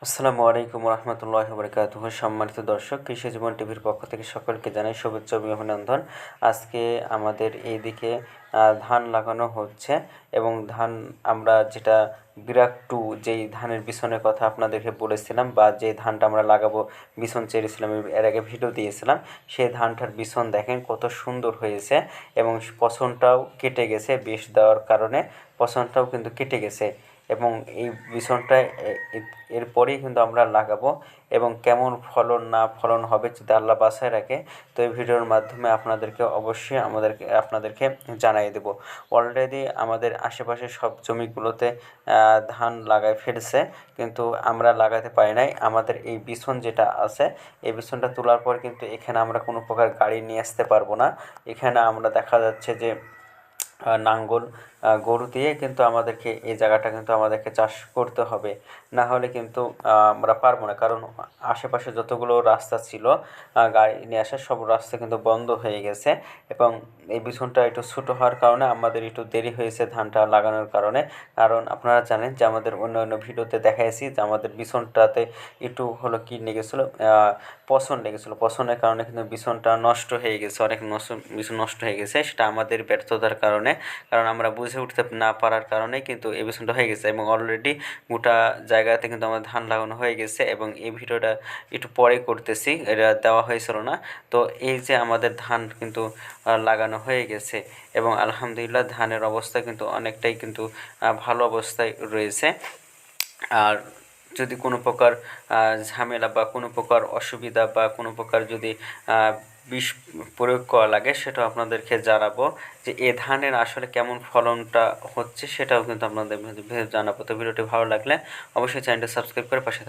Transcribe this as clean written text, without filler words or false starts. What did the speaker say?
আসসালামু আলাইকুম রহমতুল্লাহি বারাকাতুহু। সম্মানিত দর্শক, কৃষি জীবন টিভির পক্ষ থেকে সকলকে জানাই শুভেচ্ছা ও অভিনন্দন। আজকে আমাদের এইদিকে ধান লাগানো হচ্ছে এবং ধান আমরা যেটা বিরাট টু যেই ধানের বিছনের কথা আপনাদেরকে বলেছিলাম বা যে ধানটা আমরা লাগাবো বিছন চেয়েছিলাম, এর আগে ভিডিও দিয়েছিলাম, সেই ধানটার বিছন দেখেন কত সুন্দর হয়েছে এবং পছনটাও কেটে গেছে, বিষ দেওয়ার কারণে পছনটাও কিন্তু কেটে গেছে এবং এই বিছনটা এরপরেই কিন্তু আমরা লাগাবো এবং কেমন ফলন না ফলন হবে যদি আল্লাহ বাছাই রাখে, তো এই ভিডিওর মাধ্যমে অবশ্যই আপনাদেরকে জানিয়ে দেব। অলরেডি আমাদের আশেপাশে সব জমিগুলোতে ধান লাগাই ফেলছে, কিন্তু আমরা লাগাতে পারি নাই। আমাদের এই বিছন যেটা আছে, এই বিছনটা তোলার পর কিন্তু এখানে আমরা কোনো প্রকার গাড়ি নিয়ে আসতে পারবো না। এখানে আমরা দেখা যাচ্ছে যে নাঙ্গল গরু দিয়ে কিন্তু আমাদেরকে এই জায়গাটা কিন্তু আমাদেরকে চাষ করতে হবে, না হলে কিন্তু আমরা পারবো না। কারণ আশেপাশে যতগুলো রাস্তা ছিল গাড়ি নিয়ে আসার, সব রাস্তা কিন্তু বন্ধ হয়ে গেছে এবং এই বিছনটা একটু ছোটো হওয়ার কারণে আমাদের একটু দেরি হয়েছে ধানটা লাগানোর কারণে। কারণ আপনারা জানেন যে আমাদের অন্য অন্য ভিডিওতে দেখাইছি যে আমাদের বিছনটাতে একটু হলো কী লেগেছিলো, পছন লেগেছিলো। পছনের কারণে কিন্তু বিছনটা নষ্ট হয়ে গেছে, অনেক বিছন নষ্ট হয়ে গেছে। সেটা আমাদের ব্যর্থতার কারণে, কারণ আমরা বুঝে উঠতে না পারার কারণে কিন্তু এই বিছনটা হয়ে গেছে এবং অলরেডি গোটা জায়গাতে কিন্তু আমার ধান লাগানো হয়ে গেছে এবং এই ভিডিওটা একটু পরে করতেছি, এটা দেওয়া হয়েছিল না। তো এই যে আমাদের ধান কিন্তু লাগানো হয়ে গেছে এবং আলহামদুলিল্লাহ ধানের অবস্থা কিন্তু অনেকটাই কিন্তু ভালো অবস্থায় রয়েছে। আর যদি কোনো প্রকার ঝামেলা বা কোনো প্রকার অসুবিধা বা কোনো প্রকার যদি বিষ প্রয়োগ করা লাগে, সেটাও আপনাদেরকে জানাবো যে এ ধানের আসলে কেমন ফলনটা হচ্ছে, সেটাও কিন্তু আপনাদের জানাবো। তো ভিডিওটি ভালো লাগলে অবশ্যই চ্যানেলটি সাবস্ক্রাইব করে পাশে